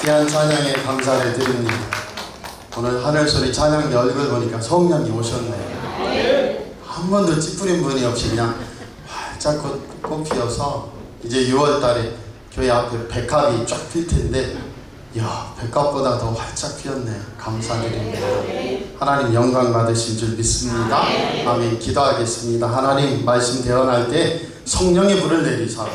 귀한 찬양에 감사를 드립니다. 오늘 하늘소리 찬양대 얼굴 보니까 성령이 오셨네요. 한 번도 찌푸린 분이 없이 그냥 활짝 꽃 피어서 이제 6월달에 교회 앞에 백합이 쫙 필 텐데, 이야, 백합보다 더 활짝 피었네요. 감사드립니다. 하나님 영광 받으실 줄 믿습니다. 아멘. 기도하겠습니다. 하나님 말씀 대언할 때 성령의 불을 내리사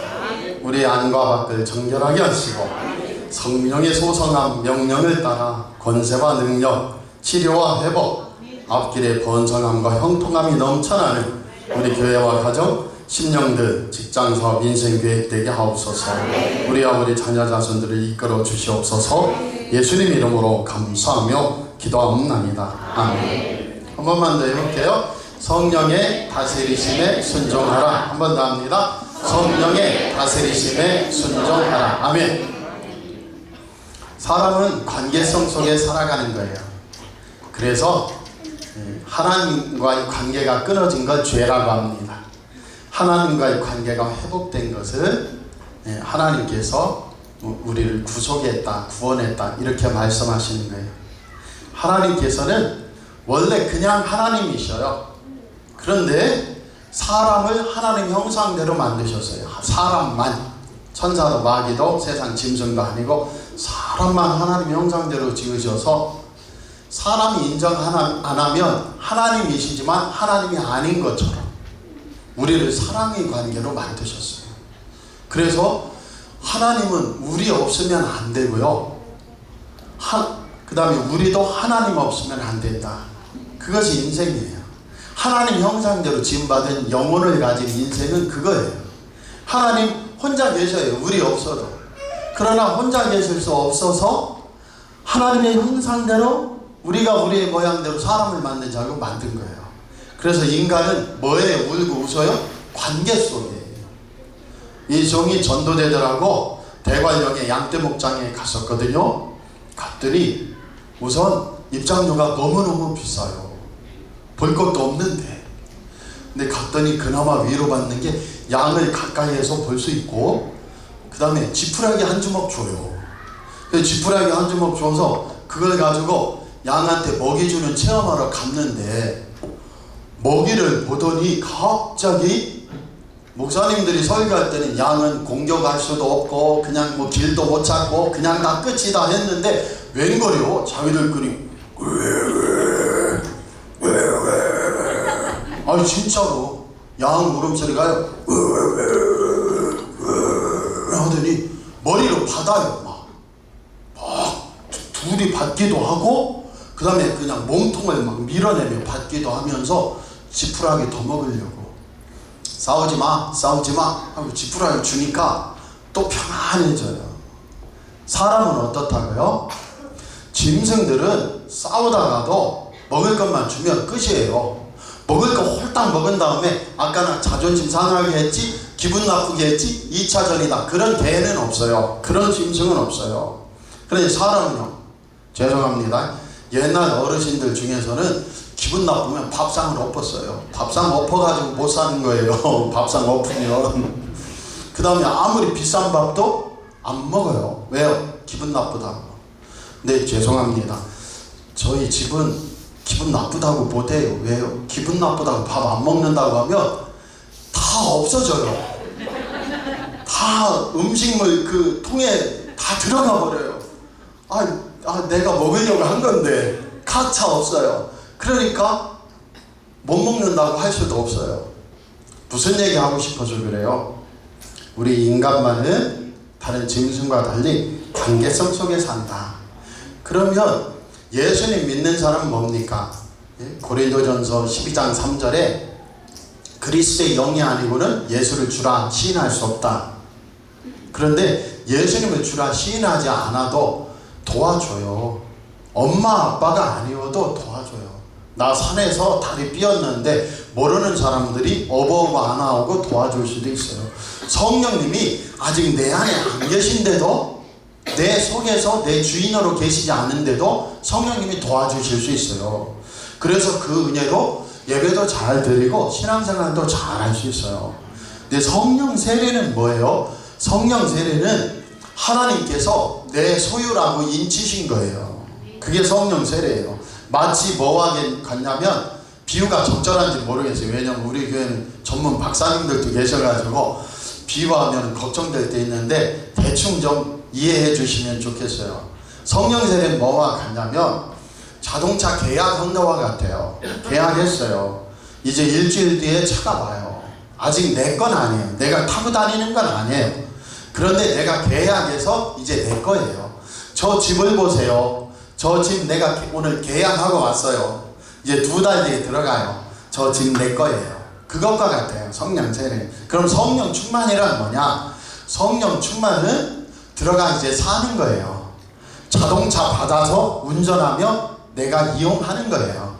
우리 안과 밖을 정결하게 하시고 성령의 소성함 명령을 따라 권세와 능력, 치료와 회복, 앞길의 번성함과 형통함이 넘쳐나는 우리 교회와 가정, 심령들, 직장사업, 인생계획되게 하옵소서. 우리와 우리 자녀 자손들을 이끌어 주시옵소서. 예수님 이름으로 감사하며 기도하옵나이다. 아멘. 한 번만 더 해볼게요. 성령의 다스리심에 순종하라. 한 번 더 합니다. 성령의 다스리심에 순종하라. 아멘. 사람은 관계성 속에 살아가는 거예요. 그래서 하나님과의 관계가 끊어진 걸 죄라고 합니다. 하나님과의 관계가 회복된 것을 하나님께서 우리를 구속했다, 구원했다 이렇게 말씀하시는 거예요. 하나님께서는 원래 그냥 하나님이셔요. 그런데 사람을 하나님 형상대로 만드셨어요. 사람만. 천사도 마귀도 세상 짐승도 아니고 사람만 하나님 형상대로 지으셔서 사람이 인정 안 하면 하나님이시지만 하나님이 아닌 것처럼 우리를 사랑의 관계로 만드셨어요. 그래서 하나님은 우리 없으면 안 되고요. 그 다음에 우리도 하나님 없으면 안 된다. 그것이 인생이에요. 하나님 형상대로 지음받은 영혼을 가진 인생은 그거예요. 하나님 혼자 계셔요. 우리 없어도. 그러나 혼자 계실 수 없어서 하나님의 형상대로 우리가 우리의 모양대로 사람을 만든 자고 만든 거예요. 그래서 인간은 뭐에 울고 웃어요? 관계 속이에요. 이 종이 전도대들하고 대관령의 양떼 목장에 갔었거든요. 갔더니 우선 입장료가 너무너무 비싸요. 볼 것도 없는데. 근데 갔더니 그나마 위로받는 게 양을 가까이에서 볼 수 있고, 그 다음에 지푸라기 한 주먹 줘요. 그래서 지푸라기 한 주먹 줘서 그걸 가지고 양한테 먹이 주는 체험하러 갔는데, 먹이를 보더니 갑자기 목사님들이 설교할 때는 양은 공격할 수도 없고 그냥 뭐 길도 못 찾고 그냥 다 끝이다 했는데, 웬걸요? 자기들끼리 아니 진짜로 양 울음소리가요 하더니 머리로 받아요. 막 둘이 받기도 하고 그 다음에 그냥 몸통을 막 밀어내며 받기도 하면서 지푸라기 더 먹으려고. 싸우지마 싸우지마 하고 지푸라기 주니까 또 평안해져요. 사람은 어떻다고요? 짐승들은 싸우다가도 먹을 것만 주면 끝이에요. 먹을 거 홀딱 먹은 다음에 아까는 자존심 상하게 했지, 기분 나쁘게 했지, 2차전이다. 그런 개는 없어요. 그런 짐승은 없어요. 그런데 사람은요, 죄송합니다, 옛날 어르신들 중에서는 기분 나쁘면 밥상을 엎었어요. 밥상 엎어가지고 못 사는 거예요. 밥상 엎으면. 그 다음에 아무리 비싼 밥도 안 먹어요. 왜요? 기분 나쁘다고. 네, 죄송합니다. 저희 집은 기분 나쁘다고 못해요. 왜요? 기분 나쁘다고 밥 안 먹는다고 하면 다 없어져요. 다 음식물 그 통에 다 들어가 버려요. 내가 먹으려고 한 건데 가차 없어요. 그러니까 못 먹는다고 할 수도 없어요. 무슨 얘기 하고 싶어서 그래요? 우리 인간만은 다른 짐승과 달리 관계성 속에 산다. 그러면 예수님 믿는 사람은 뭡니까? 고린도전서 12장 3절에 그리스도의 영이 아니고는 예수를 주라 시인할 수 없다. 그런데 예수님을 주라 시인하지 않아도 도와줘요. 엄마 아빠가 아니어도 도와줘요. 나 산에서 다리 삐었는데 모르는 사람들이 어버어버 안아오고 도와줄 수도 있어요. 성령님이 아직 내 안에 안 계신데도, 내 속에서 내 주인으로 계시지 않은데도 성령님이 도와주실 수 있어요. 그래서 그 은혜로 예배도 잘 드리고 신앙생활도 잘 할 수 있어요. 근데 성령 세례는 뭐예요? 성령 세례는 하나님께서 내 소유라고 인치신 거예요. 그게 성령 세례예요. 마치 뭐와 같냐면, 비유가 적절한지 모르겠어요. 왜냐면 우리 교회는 전문 박사님들도 계셔가지고 비유하면 걱정될 때 있는데 대충 좀 이해해 주시면 좋겠어요. 성령 세례는 뭐와 같냐면 자동차 계약한 거와 같아요. 계약했어요. 이제 일주일 뒤에 차가 와요. 아직 내 건 아니에요. 내가 타고 다니는 건 아니에요. 그런데 내가 계약해서 이제 내 거예요. 저 집을 보세요. 저 집 내가 오늘 계약하고 왔어요. 이제 2달 뒤에 들어가요. 저 집 내 거예요. 그것과 같아요. 성령 세례. 그럼 성령 충만이란 뭐냐? 성령 충만은 들어가 이제 사는 거예요. 자동차 받아서 운전하며 내가 이용하는 거예요.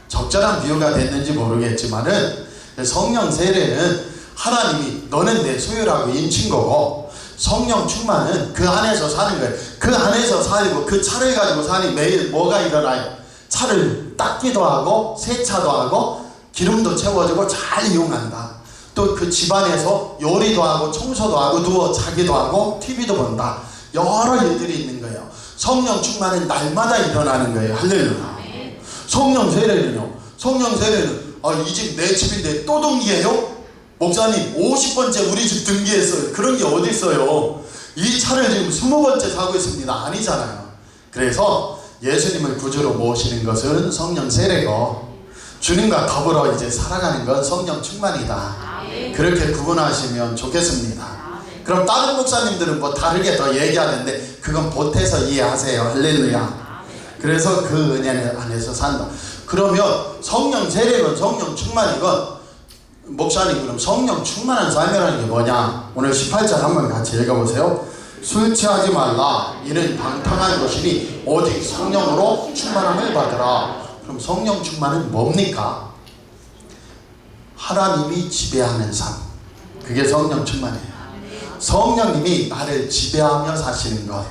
적절한 비유가 됐는지 모르겠지만은 성령 세례는 하나님이 너는 내 소유라고 인친 거고, 성령 충만은 그 안에서 사는 거예요. 그 안에서 살고 그 차를 가지고 사니 매일 뭐가 일어나요? 차를 닦기도 하고 세차도 하고 기름도 채워주고 잘 이용한다. 또 그 집안에서 요리도 하고 청소도 하고 누워 자기도 하고 TV도 본다. 여러 일들이 있는 거예요. 성령 충만은 날마다 일어나는 거예요. 할렐루야. 성령 세례는요. 성령 세례는 이 집 내 집인데 또 등기해요? 목사님 50번째 우리 집 등기했어요. 그런 게 어디 있어요? 이 차를 지금 20번째 사고 있습니다. 아니잖아요. 그래서 예수님을 구주로 모시는 것은 성령 세례고, 주님과 더불어 이제 살아가는 건 성령 충만이다. 그렇게 구분하시면 좋겠습니다. 그럼 다른 목사님들은 뭐 다르게 더 얘기하는데 그건 보태서 이해하세요. 할렐루야. 그래서 그 은혜 안에서 산다. 그러면 성령 세례건 성령 충만이건, 목사님 그럼 성령 충만한 삶이라는 게 뭐냐? 오늘 18절 한번 같이 읽어보세요. 술 취하지 말라. 이는 방탕한 것이니 오직 성령으로 충만함을 받으라. 그럼 성령 충만은 뭡니까? 하나님이 지배하는 삶. 그게 성령 충만이에요. 성령님이 나를 지배하며 사시는 것.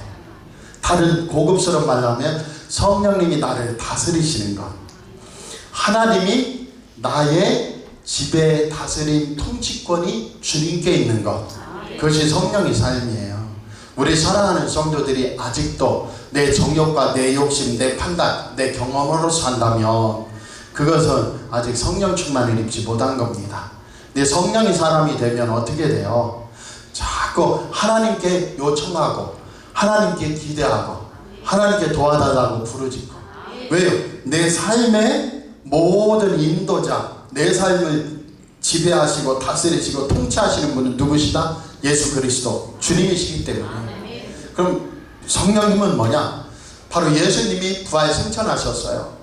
다른 고급스러운 말로 하면 성령님이 나를 다스리시는 것. 하나님이 나의 지배, 다스림, 통치권이 주님께 있는 것. 그것이 성령의 삶이에요. 우리 사랑하는 성도들이 아직도 내 정욕과 내 욕심, 내 판단, 내 경험으로 산다면 그것은 아직 성령 충만을 입지 못한 겁니다. 내 성령의 사람이 되면 어떻게 돼요? 자꾸 하나님께 요청하고 하나님께 기대하고 하나님께 도와달라고 부르짖고. 왜요? 내 삶의 모든 인도자, 내 삶을 지배하시고 다스리시고 통치하시는 분은 누구시다? 예수 그리스도 주님이시기 때문에. 그럼 성령님은 뭐냐? 바로 예수님이 부활 승천하셨어요.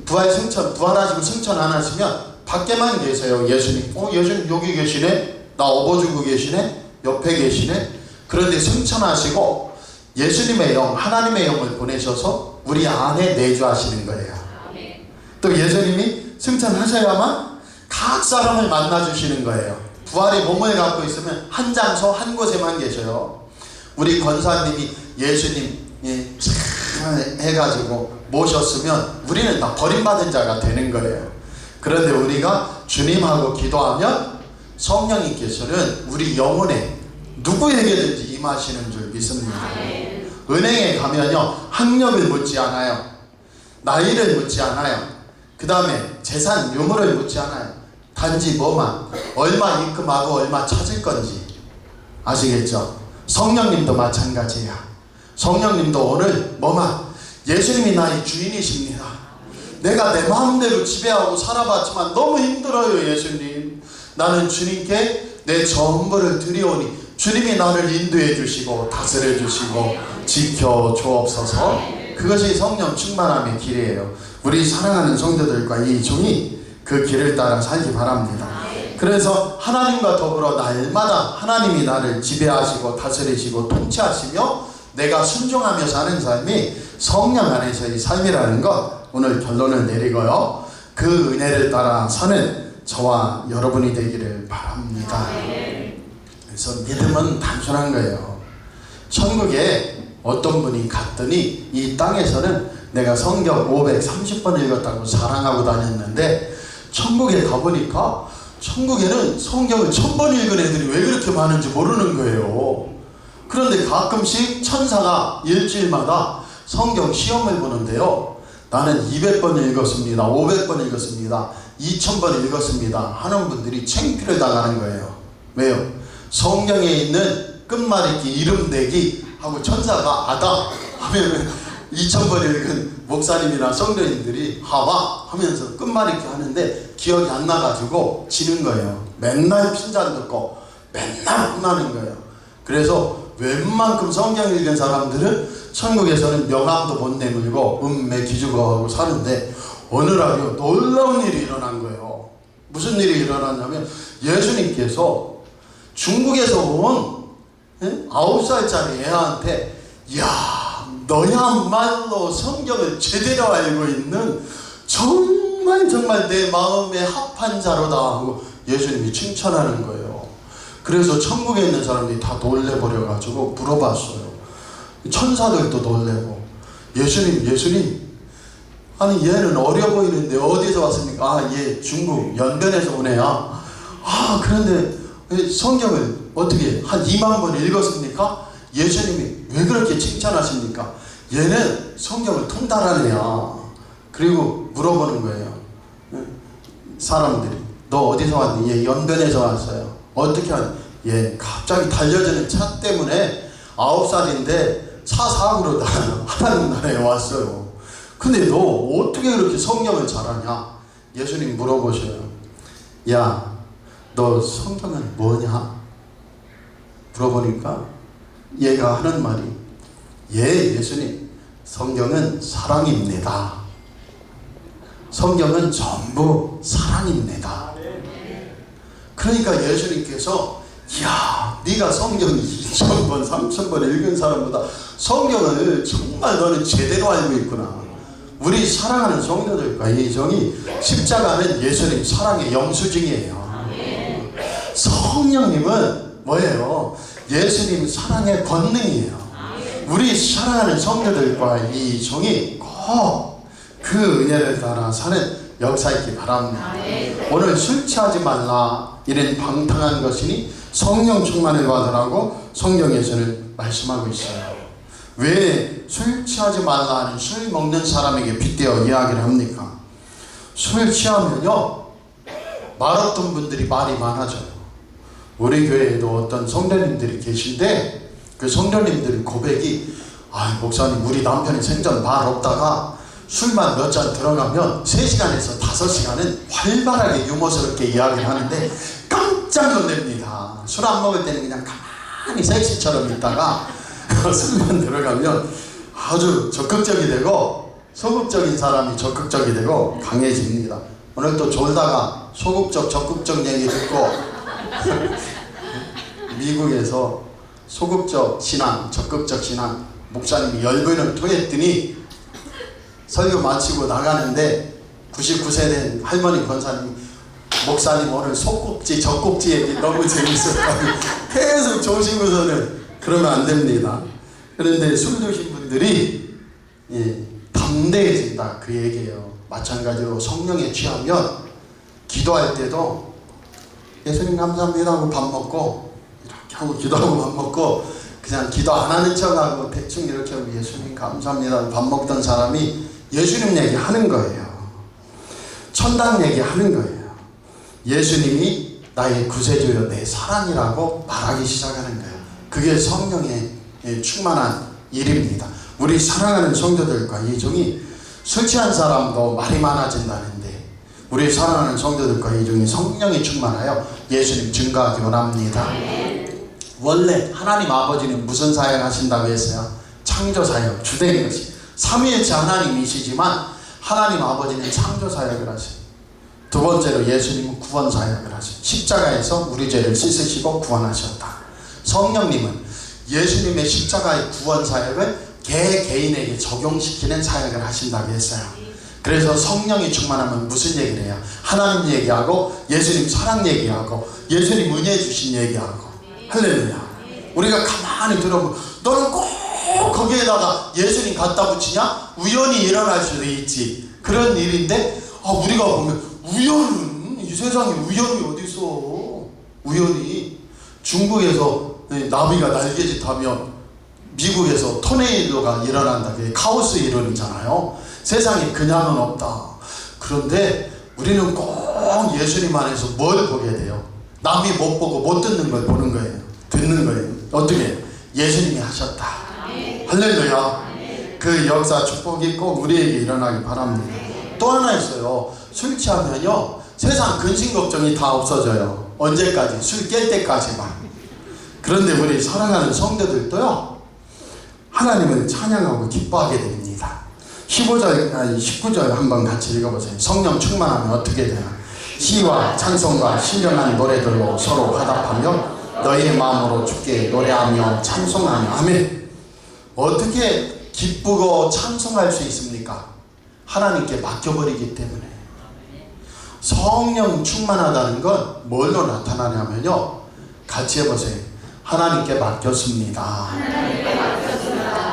부활하시고 승천 안 하시면 밖에만 계세요. 예수님. 예수님 여기 계시네? 나 업어주고 계시네? 옆에 계시네? 그런데 승천하시고 예수님의 영, 하나님의 영을 보내셔서 우리 안에 내주하시는 거예요. 또 예수님이 승천하셔야만 각 사람을 만나주시는 거예요. 부활의 몸을 갖고 있으면 한 장소 한 곳에만 계셔요. 우리 권사님이 예수님 해가지고 모셨으면 우리는 다 버림받은 자가 되는 거예요. 그런데 우리가 주님하고 기도하면 성령님께서는 우리 영혼에 누구에게든지 임하시는 줄 믿습니다. 은행에 가면요, 학력을 묻지 않아요. 나이를 묻지 않아요. 그 다음에 재산 유무를 묻지 않아요. 단지 뭐만, 얼마 입금하고 얼마 찾을 건지. 아시겠죠? 성령님도 마찬가지야. 성령님도 오늘 뭐만, 예수님이 나의 주인이십니다. 내가 내 마음대로 지배하고 살아봤지만 너무 힘들어요. 예수님, 나는 주님께 내 전부를 드리오니 주님이 나를 인도해 주시고 다스려 주시고 지켜 주옵소서. 그것이 성령 충만함의 길이에요. 우리 사랑하는 성도들과 이 종이 그 길을 따라 살기 바랍니다. 그래서 하나님과 더불어 날마다 하나님이 나를 지배하시고 다스리시고 통치하시며 내가 순종하며 사는 삶이 성령 안에서의 삶이라는 것, 오늘 결론을 내리고요, 그 은혜를 따라 사는 저와 여러분이 되기를 바랍니다. 그래서 믿음은 단순한 거예요. 천국에 어떤 분이 갔더니 이 땅에서는 내가 성경 530번 읽었다고 자랑하고 다녔는데 천국에 가보니까 천국에는 성경을 1000번 읽은 애들이 왜 그렇게 많은지 모르는 거예요. 그런데 가끔씩 천사가 일주일마다 성경 시험을 보는데요. 나는 200번 읽었습니다. 500번 읽었습니다. 2000번 읽었습니다. 하는 분들이 창피를 당하는 거예요. 왜요? 성경에 있는 끝말잇기, 이름 대기 하고 천사가 아다 하면은 2000번 읽은 목사님이나 성도님들이 하와 하면서 끝말잇기 하는데 기억이 안 나가지고 지는 거예요. 맨날 핀잔 듣고 맨날 혼나는 거예요. 그래서 웬만큼 성경 읽은 사람들은 천국에서는 명함도 못 내밀고 음매 기죽어하고 사는데 어느 날이요 놀라운 일이 일어난 거예요. 무슨 일이 일어났냐면 예수님께서 중국에서 온 9살짜리 애한테 야 너야말로 성경을 제대로 알고 있는 정말 내 마음에 합한 자로다 하고 예수님이 칭찬하는 거예요. 그래서 천국에 있는 사람들이 다 놀래버려가지고 물어봤어요. 천사들도 놀래고 예수님 아니 얘는 어려 보이는데 어디서 왔습니까? 아 얘 중국 연변에서 온 애야. 아 그런데 성경을 어떻게 한 2만 번 읽었습니까? 예수님이 왜 그렇게 칭찬하십니까? 얘는 성경을 통달하는 애야. 그리고 물어보는 거예요. 사람들이 너 어디서 왔니? 얘 연변에서 왔어요. 어떻게 하니? 얘 갑자기 달려드는 차 때문에 9살인데 차 사고로 하나님 나라에 왔어요. 근데 너 어떻게 그렇게 성경을 잘하냐? 예수님 물어보셔요. 야, 너 성경은 뭐냐? 물어보니까 얘가 하는 말이 예수님 성경은 사랑입니다. 성경은 전부 사랑입니다. 그러니까 예수님께서 야 네가 성경을 2000번 3000번 읽은 사람보다 성경을 정말 너는 제대로 알고 있구나. 우리 사랑하는 성도들과 이 정이 십자가는 예수님 사랑의 영수증이에요. 성령님은 뭐예요? 예수님 사랑의 권능이에요. 우리 사랑하는 성도들과 이 정이 꼭 그 은혜를 따라 사는 역사 있기 바랍니다. 오늘 술 취하지 말라 이런 방탕한 것이니 성령 충만을 받으라고 성경에서는 말씀하고 있어요. 왜 술 취하지 말라 하는 술 먹는 사람에게 빗대어 이야기를 합니까? 술 취하면요 말없던 분들이 말이 많아져요. 우리 교회에도 어떤 성도님들이 계신데 그 성도님들의 고백이 아 목사님 우리 남편이 생전 말 없다가 술만 몇 잔 들어가면 3시간에서 5시간은 활발하게 유머스럽게 이야기를 하는데 깜짝 놀랍니다. 술 안 먹을 때는 그냥 가만히 섹시처럼 있다가 술만 들어가면 아주 적극적이 되고 소극적인 사람이 적극적이 되고 강해집니다. 오늘 또 졸다가 소극적 적극적 얘기 듣고 미국에서 소극적 신앙 적극적 신앙 목사님이 열변을 토했더니 설교 마치고 나가는데 99세 된 할머니 권사님이 목사님 오늘 속꼭지 젖꼭지 얘기 너무 재밌었다고 계속 조시고서는 그러면 안 됩니다. 그런데 술 드신 분들이 담대해진다 그 얘기예요. 마찬가지로 성령에 취하면 기도할 때도 예수님 감사합니다 하고 밥 먹고 이렇게 하고 기도하고 밥 먹고 그냥 기도 안 하는 척하고 대충 이렇게 하고 예수님 감사합니다 하고 밥 먹던 사람이 예수님 얘기하는 거예요. 천당 얘기하는 거예요. 예수님이 나의 구세주여 내 사랑이라고 말하기 시작하는 거예요. 그게 성령의 충만한 일입니다. 우리 사랑하는 성도들과 이종이 술 취한 사람도 말이 많아진다는데 우리 사랑하는 성도들과 이종이 성령이 충만하여 예수님 증거하기 원합니다. 원래 하나님 아버지는 무슨 사역 하신다고 했어요? 창조 사역, 주된 것이 삼위일체 하나님이시지만 하나님 아버지는 창조 사역을 하세요. 두 번째로 예수님은 구원 사역을 하세요. 십자가에서 우리 죄를 씻으시고 구원하셨다. 성령님은 예수님의 십자가의 구원 사역을 개인에게 적용시키는 사역을 하신다고 했어요. 그래서 성령이 충만하면 무슨 얘기를 해요? 하나님 얘기하고 예수님 사랑 얘기하고 예수님 은혜 주신 얘기하고 할렐루야. 우리가 가만히 들어보면 너는 꼭 거기에다가 예수님 갖다 붙이냐? 우연히 일어날 수도 있지. 그런 일인데 우리가 보면 우연은 이 세상에 우연이 어디 있어? 우연히 중국에서 나비가 날개짓하면 미국에서 토네이도가 일어난다. 그게 카오스 이론이잖아요. 세상에 그냥은 없다. 그런데 우리는 꼭 예수님 안에서 뭘 보게 돼요? 남이 못 보고 못 듣는 걸 보는 거예요. 듣는 거예요. 어떻게? 예수님이 하셨다. 할렐루야. 그 역사 축복이 꼭 우리에게 일어나기 바랍니다. 또 하나 있어요. 술 취하면요 세상 근심 걱정이 다 없어져요. 언제까지? 술 깰 때까지만. 그런데 우리 사랑하는 성도들도요 하나님을 찬양하고 기뻐하게 됩니다. 19절 한번 같이 읽어보세요. 성령 충만하면 어떻게 되나? 시와 찬송과 신령한 노래들로 서로 화답하며 너희의 마음으로 주께 노래하며 찬송하며. 아멘. 어떻게 기쁘고 찬송할 수 있습니까? 하나님께 맡겨버리기 때문에. 성령 충만하다는 건 뭘로 나타나냐면요 같이 해보세요. 하나님께 맡겼습니다.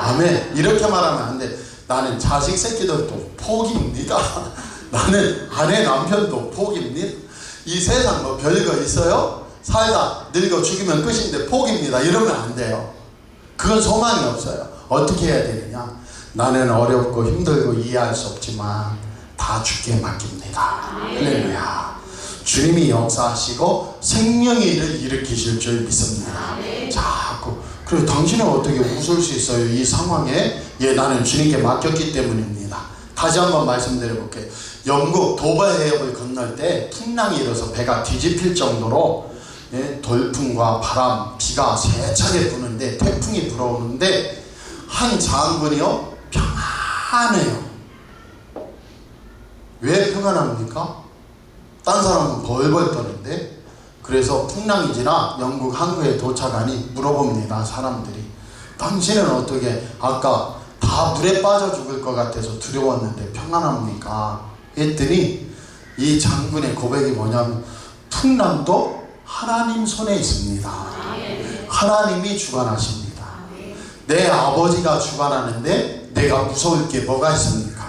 아멘. 이렇게 말하면 안 돼. 나는 자식 새끼들도 포기입니다. 나는 아내 남편도 포기입니다. 이 세상 뭐 별거 있어요? 살다 늙어 죽이면 끝인데 포기입니다. 이러면 안 돼요. 그건 소망이 없어요. 어떻게 해야 되느냐? 나는 어렵고 힘들고 이해할 수 없지만 다 주께 맡깁니다. 할렐루야. 주님이 역사하시고 생명의 일을 일으키실 줄 믿습니다. 자꾸. 그리고 당신은 어떻게 웃을 수 있어요? 이 상황에 나는 주님께 맡겼기 때문입니다. 다시 한번 말씀드려 볼게요. 영국 도발 해협을 건널 때 풍랑이 일어서 배가 뒤집힐 정도로 돌풍과 바람, 비가 세차게 부는데 태풍이 불어오는데 한 장군이요 평안해요. 왜 평안합니까? 딴 사람은 벌벌 떠는데. 그래서 풍랑이 지나 영국 항구에 도착하니 물어봅니다. 사람들이 당신은 어떻게 아까 다 물에 빠져 죽을 것 같아서 두려웠는데 평안합니까? 했더니 이 장군의 고백이 뭐냐면 풍랑도 하나님 손에 있습니다. 하나님이 주관하십니다. 내 아버지가 주관하는데 내가 무서울 게 뭐가 있습니까?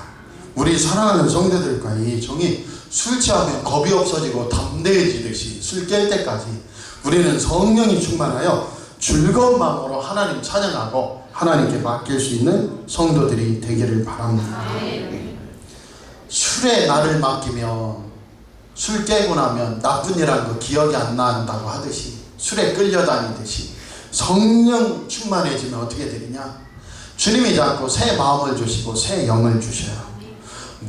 우리 사랑하는 성도들과 이 종이 술 취하면 겁이 없어지고 담대해지듯이 술 깰 때까지 우리는 성령이 충만하여 즐거운 마음으로 하나님 찬양하고 하나님께 맡길 수 있는 성도들이 되기를 바랍니다. 술에 나를 맡기면 술 깨고 나면 나쁜 일 한 거 기억이 안 난다고 하듯이 술에 끌려다니듯이 성령 충만해지면 어떻게 되느냐? 주님이 자꾸 새 마음을 주시고 새 영을 주셔요.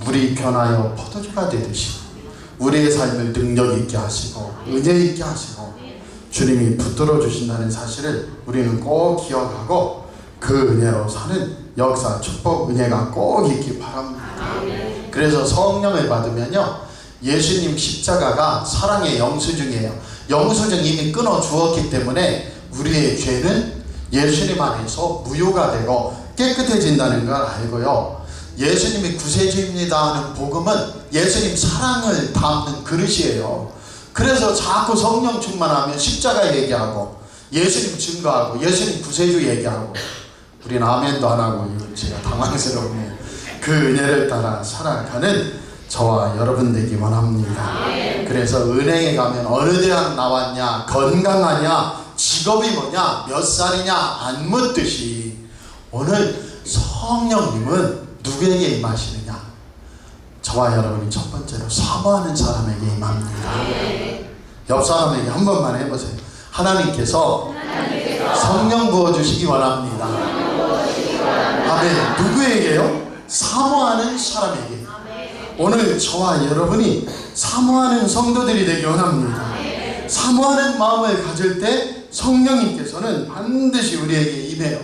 물이 변하여 포도주가 되듯이 우리의 삶을 능력 있게 하시고 은혜 있게 하시고 주님이 붙들어 주신다는 사실을 우리는 꼭 기억하고 그 은혜로 사는 역사, 축복, 은혜가 꼭 있기 바랍니다. 그래서 성령을 받으면요 예수님 십자가가 사랑의 영수증이에요. 영수증 이미 끊어 주었기 때문에 우리의 죄는 예수님 안에서 무효가 되고 깨끗해진다는 걸 알고요. 예수님이 구세주입니다 하는 복음은 예수님 사랑을 담는 그릇이에요. 그래서 자꾸 성령 충만하면 십자가 얘기하고 예수님 증거하고 예수님 구세주 얘기하고 우린 아멘도 안 하고 이거 제가 당황스럽네요. 그 은혜를 따라 살아가는 저와 여러분 되기 원합니다. 그래서 은행에 가면 어느 대학 나왔냐, 건강하냐, 직업이 뭐냐, 몇 살이냐 안 묻듯이 오늘 성령님은 누구에게 임하시느냐? 저와 여러분이 첫 번째로 사모하는 사람에게 임합니다. 옆 사람에게 한 번만 해보세요. 하나님께서 성령 부어주시기 원합니다. 아멘. 누구에게요? 사모하는 사람에게. 오늘 저와 여러분이 사모하는 성도들이 되기 원합니다. 사모하는 마음을 가질 때 성령님께서는 반드시 우리에게 임해요.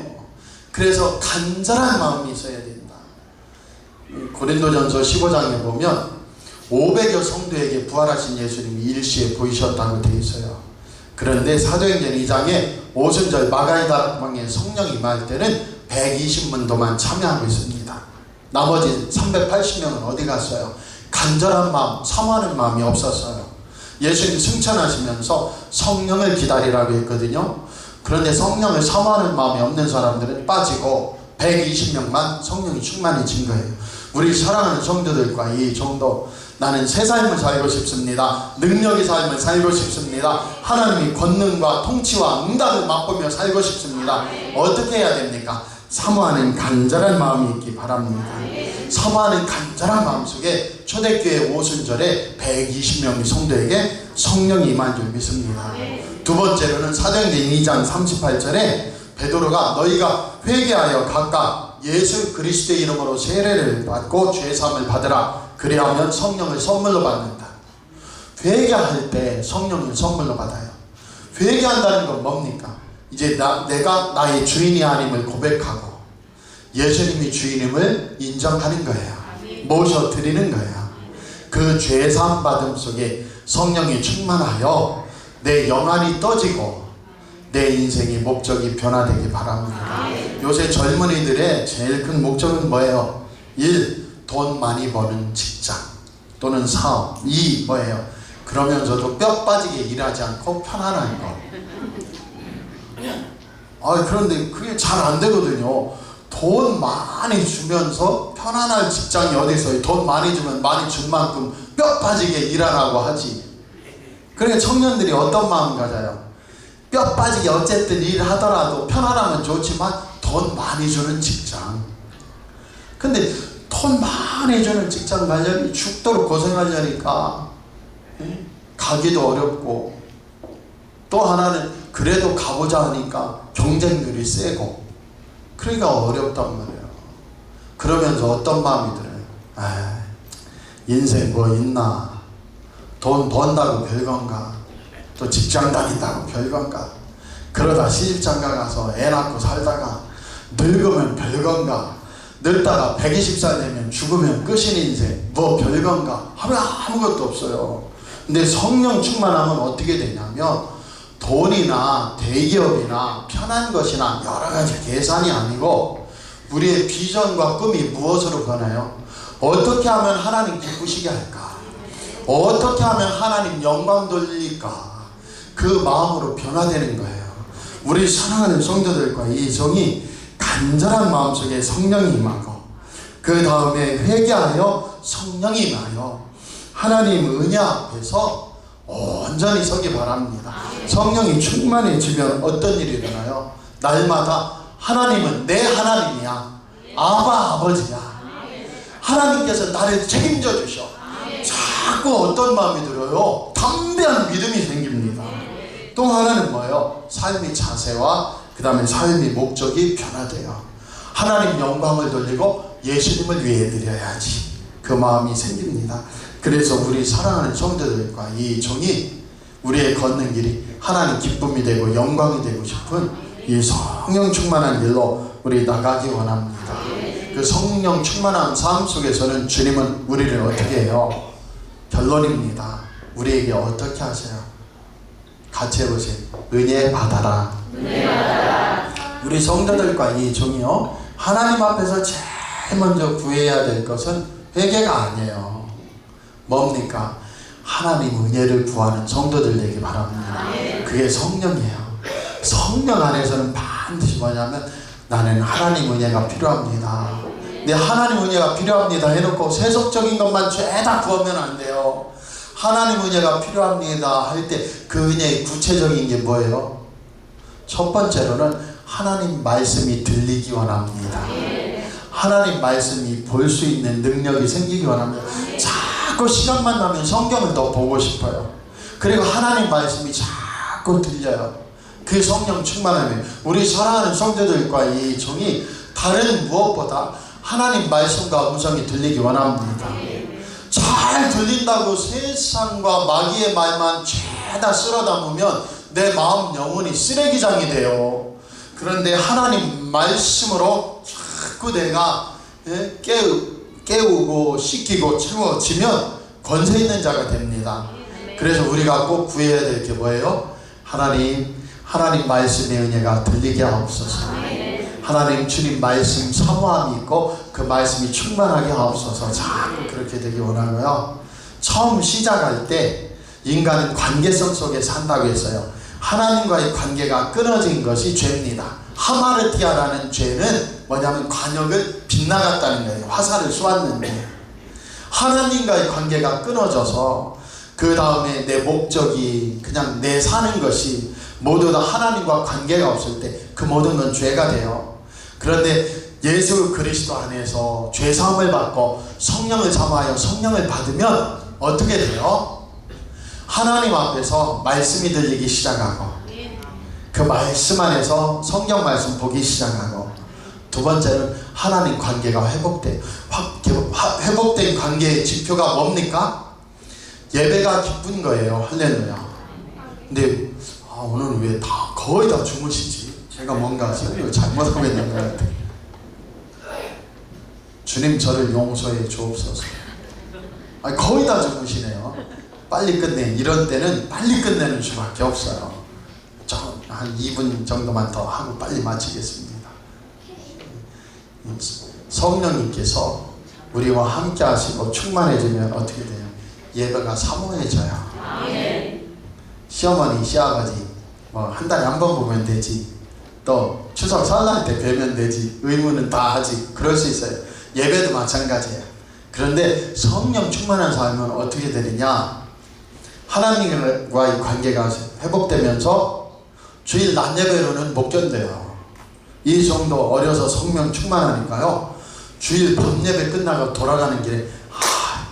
그래서 간절한 마음이 있어야 된다. 고린도전서 15장에 보면 500여 성도에게 부활하신 예수님이 일시에 보이셨다고 되어 있어요. 그런데 사도행전 2장에 오순절 마가의 다락방에 성령이 임할 때는 120문도만 참여하고 있습니다. 나머지 380명은 어디 갔어요? 간절한 마음, 사모하는 마음이 없었어요. 예수님 승천하시면서 성령을 기다리라고 했거든요. 그런데 성령을 사모하는 마음이 없는 사람들은 빠지고 120명만 성령이 충만해진 거예요. 우리 사랑하는 성도들과 이 정도 나는 새 삶을 살고 싶습니다. 능력의 삶을 살고 싶습니다. 하나님의 권능과 통치와 응답을 맛보며 살고 싶습니다. 어떻게 해야 됩니까? 사모하는 간절한 마음이 있기 바랍니다. 사모하는 간절한 마음 속에 초대교회 오순절에 120명의 성도에게 성령이 임한 줄 믿습니다. 두 번째로는 사도행전 2장 38절에 베드로가 너희가 회개하여 각각 예수 그리스도의 이름으로 세례를 받고 죄사함을 받으라. 그리하면 성령을 선물로 받는다. 회개할 때 성령을 선물로 받아요. 회개한다는 건 뭡니까? 이제 내가 나의 주인이 아님을 고백하고 예수님이 주인임을 인정하는 거예요. 모셔드리는 거예요. 그 죄사함 받음 속에 성령이 충만하여 내 영안이 떠지고 내 인생의 목적이 변화되기 바랍니다. 요새 젊은이들의 제일 큰 목적은 뭐예요? 1. 돈 많이 버는 직장 또는 사업. 2. 뭐예요? 그러면서도 뼈 빠지게 일하지 않고 편안한 거. 그런데 그게 잘 안 되거든요. 돈 많이 주면서 편안할 직장이 어디 있어요? 돈 많이 주면 많이 준 만큼 뼈 빠지게 일하라고 하지. 그러니까 청년들이 어떤 마음 가져요? 뼈 빠지게 어쨌든 일하더라도 편안하면 좋지만 돈 많이 주는 직장. 근데 돈 많이 주는 직장 가려니 죽도록 고생하려니까 가기도 어렵고, 또 하나는 그래도 가보자 하니까 경쟁률이 세고, 그러니까 어렵단 말이에요. 그러면서 어떤 마음이 들어요? 인생 뭐 있나? 돈 번다고 별건가? 또 직장 다닌다고 별건가? 그러다 시집장가 가서 애 낳고 살다가 늙으면 별건가? 늙다가 120살 되면 죽으면 끝인 인생 뭐 별건가? 하면 아무것도 없어요. 근데 성령 충만하면 어떻게 되냐면 돈이나 대기업이나 편한 것이나 여러 가지 계산이 아니고 우리의 비전과 꿈이 무엇으로 변해요? 어떻게 하면 하나님 기쁘시게 할까? 어떻게 하면 하나님 영광 돌릴까? 그 마음으로 변화되는 거예요. 우리 사랑하는 성도들과 이 정이 간절한 마음속에 성령이 임하고, 그 다음에 회개하여 성령이 임하여 하나님 은혜 앞에서 온전히 서기 바랍니다. 성령이 충만해지면 어떤 일이 일어나요? 날마다 하나님은 내 하나님이야. 아버지야. 하나님께서 나를 책임져 주셔. 자꾸 어떤 마음이 들어요? 담대한 믿음이 생깁니다. 또 하나는 뭐예요? 삶의 자세와 그 다음에 삶의 목적이 변화돼요. 하나님 영광을 돌리고 예수님을 위해 드려야지. 그 마음이 생깁니다. 그래서 우리 사랑하는 성도들과 이 종이 우리의 걷는 길이 하나님 기쁨이 되고 영광이 되고 싶은 이 성령 충만한 길로 우리 나가기 원합니다. 그 성령 충만한 삶 속에서는 주님은 우리를 어떻게 해요? 결론입니다. 우리에게 어떻게 하세요? 같이 해보세요. 은혜 받아라. 우리 성도들과 이 종이요, 하나님 앞에서 제일 먼저 구해야 될 것은 회개가 아니에요. 뭡니까? 하나님 은혜를 구하는 성도들 되기 바랍니다. 그게 성령이에요. 성령 안에서는 반드시 뭐냐면 나는 하나님 은혜가 필요합니다. 내 하나님 은혜가 필요합니다 해놓고 세속적인 것만 죄다 구하면 안 돼요. 하나님 은혜가 필요합니다 할 때 그 은혜의 구체적인 게 뭐예요? 첫 번째로는 하나님 말씀이 들리기 원합니다. 하나님 말씀이 볼 수 있는 능력이 생기기 원합니다. 자꾸 시간만 나면 성경을 더 보고 싶어요. 그리고 하나님 말씀이 자꾸 들려요. 그 성령 충만함이 우리 사랑하는 성도들과 이 종이 다른 무엇보다 하나님 말씀과 음성이 들리기 원합니다. 잘 들린다고 세상과 마귀의 말만 죄다 쓸어 담으면 내 마음 영혼이 쓰레기장이 돼요. 그런데 하나님 말씀으로 자꾸 내가 깨우고 씻기고 채워지면 권세 있는 자가 됩니다. 그래서 우리가 꼭 구해야 될 게 뭐예요? 하나님 말씀의 은혜가 들리게 하옵소서. 하나님 주님 말씀 사모함이 있고 그 말씀이 충만하게 하옵소서. 자꾸 그렇게 되기 원하고요. 처음 시작할 때 인간은 관계성 속에 산다고 했어요. 하나님과의 관계가 끊어진 것이 죄입니다. 하마르티아라는 죄는 뭐냐면 관역을 빗나갔다는 거예요. 화살을 쏘았는데 하나님과의 관계가 끊어져서 그 다음에 내 목적이 그냥 내 사는 것이 모두 다 하나님과 관계가 없을 때 그 모든 건 죄가 돼요. 그런데 예수 그리스도 안에서 죄사함을 받고 성령을 잠하여 성령을 받으면 어떻게 돼요? 하나님 앞에서 말씀이 들리기 시작하고 그 말씀 안에서 성경 말씀 보기 시작하고 두 번째는 하나님 관계가 회복된 관계의 지표가 뭡니까? 예배가 기쁜 거예요. 할렐루야. 근데 오늘은 왜 거의 다 주무시지? 제가 뭔가 설교를 잘못하고 있는 것 같아요. 주님 저를 용서해 주옵소서. 거의 다 주무시네요. 빨리 끝내. 이런 때는 빨리 끝내는 수밖에 없어요. 한 2분 정도만 더 하고 빨리 마치겠습니다. 성령님께서 우리와 함께 하시고 충만해지면 어떻게 돼요? 예배가 사모해져요. 시어머니, 시아버지 한 달에 한 번 보면 되지. 또 추석 설날 때 뵈면 되지. 의무는 다 하지. 그럴 수 있어요. 예배도 마찬가지예요. 그런데 성령 충만한 삶은 어떻게 되느냐? 하나님과의 관계가 회복되면서 주일 낮 예배로는 못 견뎌요. 이 정도 어려서 성령 충만하니까요. 주일 밤 예배 끝나고 돌아가는 길에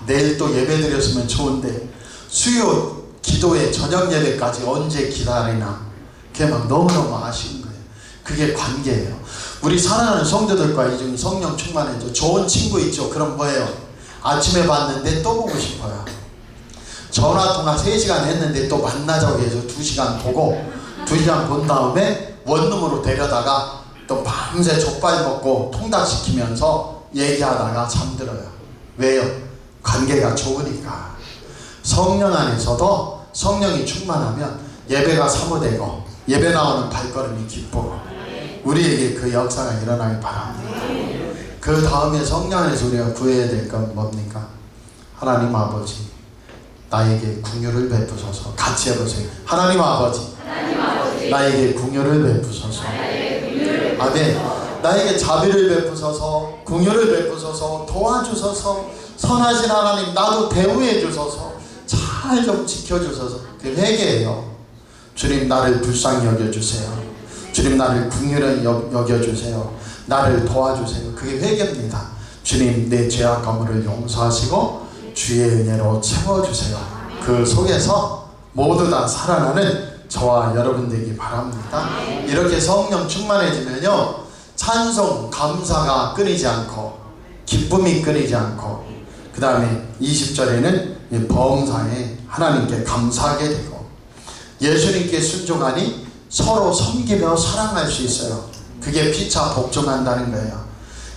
내일 또 예배 드렸으면 좋은데 수요 기도의 저녁 예배까지 언제 기다리나. 그게 막 너무너무 아쉬운 거예요. 그게 관계예요. 우리 사랑하는 성도들과 이중 성령 충만해져. 좋은 친구 있죠. 그럼 뭐예요? 아침에 봤는데 또 보고 싶어요. 전화통화 3시간 했는데 또 만나자고 해서 2시간 보고 2시간 본 다음에 원룸으로 데려다가 또 밤새 족발 먹고 통닭시키면서 얘기하다가 잠들어요. 왜요? 관계가 좋으니까. 성령 안에서도 성령이 충만하면 예배가 사모되고 예배 나오는 발걸음이 기쁘고 우리에게 그 역사가 일어나길 바랍니다. 그 다음에 성령 안에서 우리가 구해야 될 건 뭡니까? 하나님 아버지 나에게 긍휼을 베푸소서. 같이 해보세요. 하나님 아버지 나에게 긍휼을 베푸소서. 아멘. 나에게 자비를 베푸소서. 긍휼을 베푸소서. 도와주소서. 선하신 하나님 나도 대우해 주소서. 잘 좀 지켜주소서. 그 회개예요. 주님 나를 불쌍히 여겨주세요. 주님 나를 긍휼히 여겨주세요. 나를 도와주세요. 그게 회개입니다. 주님 내 죄악 허물을 용서하시고 주의 은혜로 채워주세요. 그 속에서 모두 다 살아나는 저와 여러분 되기 바랍니다. 이렇게 성령 충만해지면요 찬송 감사가 끊이지 않고 기쁨이 끊이지 않고 그 다음에 20절에는 범사에 하나님께 감사하게 되고 예수님께 순종하니 서로 섬기며 사랑할 수 있어요. 그게 피차 복종한다는 거예요.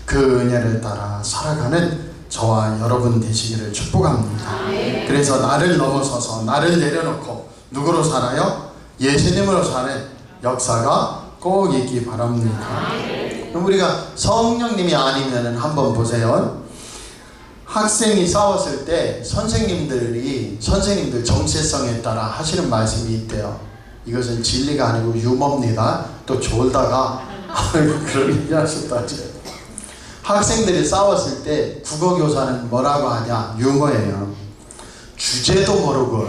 그 은혜를 따라 살아가는 저와 여러분 되시기를 축복합니다. 그래서 나를 넘어서서 나를 내려놓고 누구로 살아요? 예수님으로 사는 역사가 꼭 있기 바랍니다. 우리가 성령님이 아니면 한번 보세요. 학생이 싸웠을 때 선생님들 정체성에 따라 하시는 말씀이 있대요. 이것은 진리가 아니고 유머입니다. 또 졸다가 그런 얘기 하셨다죠. 학생들이 싸웠을 때 국어교사는 뭐라고 하냐? 유머예요. 주제도 모르고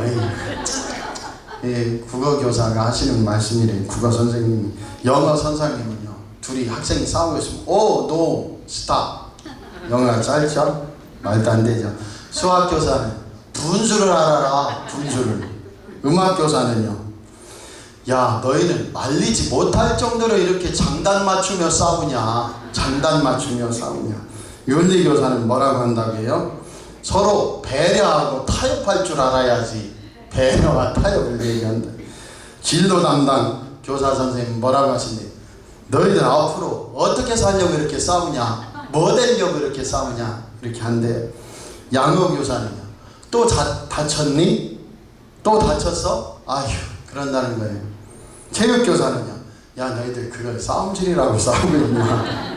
국어교사가 하시는 말씀이래요. 국어 선생님이. 영어 선생님은요 둘이 학생이 싸우고 있으면 오, 노, 스탑. 영어가 짧죠? 말도 안 되죠. 수학교사는 분수를 알아라. 분수를. 음악교사는요 야 너희는 말리지 못할 정도로 이렇게 장단 맞추며 싸우냐. 윤리교사는 뭐라고 한다고 해요? 서로 배려하고 타협할 줄 알아야지. 배려와 타협을 얘기한다. 진로 담당 교사 선생님 뭐라고 하신대? 너희들 앞으로 어떻게 살려고 이렇게 싸우냐. 뭐 되려고 이렇게 싸우냐. 이렇게 한대요. 양어교사는요 또 다쳤니? 또 다쳤어? 아휴 그런다는 거예요. 체육교사는요 야 너희들 그걸 싸움질이라고 싸우고 있냐.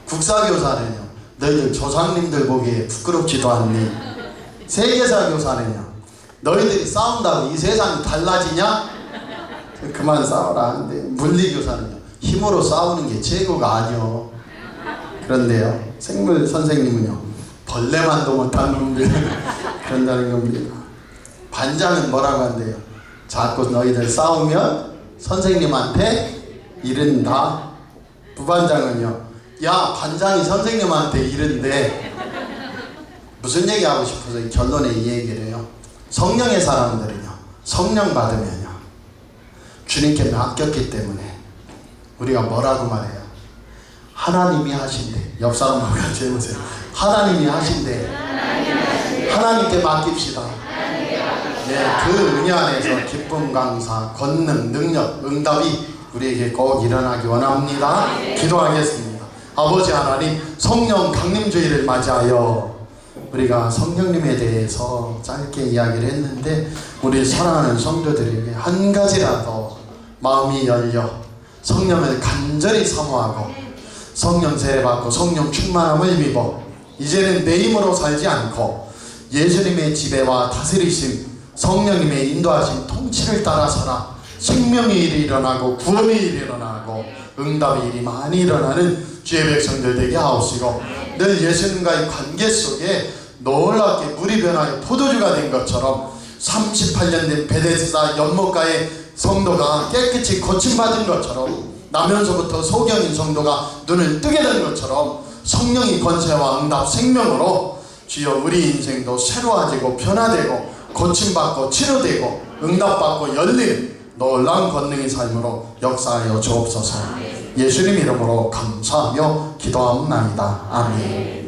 국사교사는요 너희들 조상님들 보기에 부끄럽지도 않니. 세계사교사는요 너희들이 싸운다고 이 세상이 달라지냐? 그만 싸워라 하는데 물리교사는요 힘으로 싸우는 게 최고가 아니요. 그런데요 생물 선생님은요 벌레만도 못한 놈들 그런다는 겁니다. 반장은 뭐라고 한대요? 자꾸 너희들 싸우면 선생님한테 이른다. 부반장은요, 야 반장이 선생님한테 이른대. 무슨 얘기하고 싶어서 이 결론에 이 얘기를 해요. 성령의 사람들은요, 성령 받으면요, 주님께 맡겼기 때문에 우리가 뭐라고 말해요? 하나님이 하신대. 옆 사람하고 같이 해보세요. 하나님이 하신대. 하나님께 맡깁시다. 네, 그 은혜 안에서 기쁨, 감사, 권능, 능력, 응답이 우리에게 꼭 일어나기 원합니다. 기도하겠습니다. 아버지 하나님, 성령 강림주일을 맞이하여 우리가 성령님에 대해서 짧게 이야기를 했는데, 우리 사랑하는 성도들에게 한 가지라도 마음이 열려 성령을 간절히 사모하고 성령 세례받고 성령 충만함을 입어 이제는 내 힘으로 살지 않고 예수님의 지배와 다스리심, 성령님의 인도하심, 통치를 따라서라 생명의 일이 일어나고 구원의 일이 일어나고 응답의 일이 많이 일어나는 주의 백성들 되게 하옵시고, 늘 예수님과의 관계 속에 놀랍게 물이 변하여 포도주가 된 것처럼 38년 된 베데스다 연못가의 성도가 깨끗이 고침받은 것처럼, 나면서부터 소경인 성도가 눈을 뜨게 된 것처럼 성령의 권세와 응답 생명으로 주여 우리 인생도 새로워지고 변화되고 고침받고 치료되고 응답받고 열리는 놀라운 권능의 삶으로 역사하여 주옵소서. 예수님 이름으로 감사하며 기도합니다. 아멘.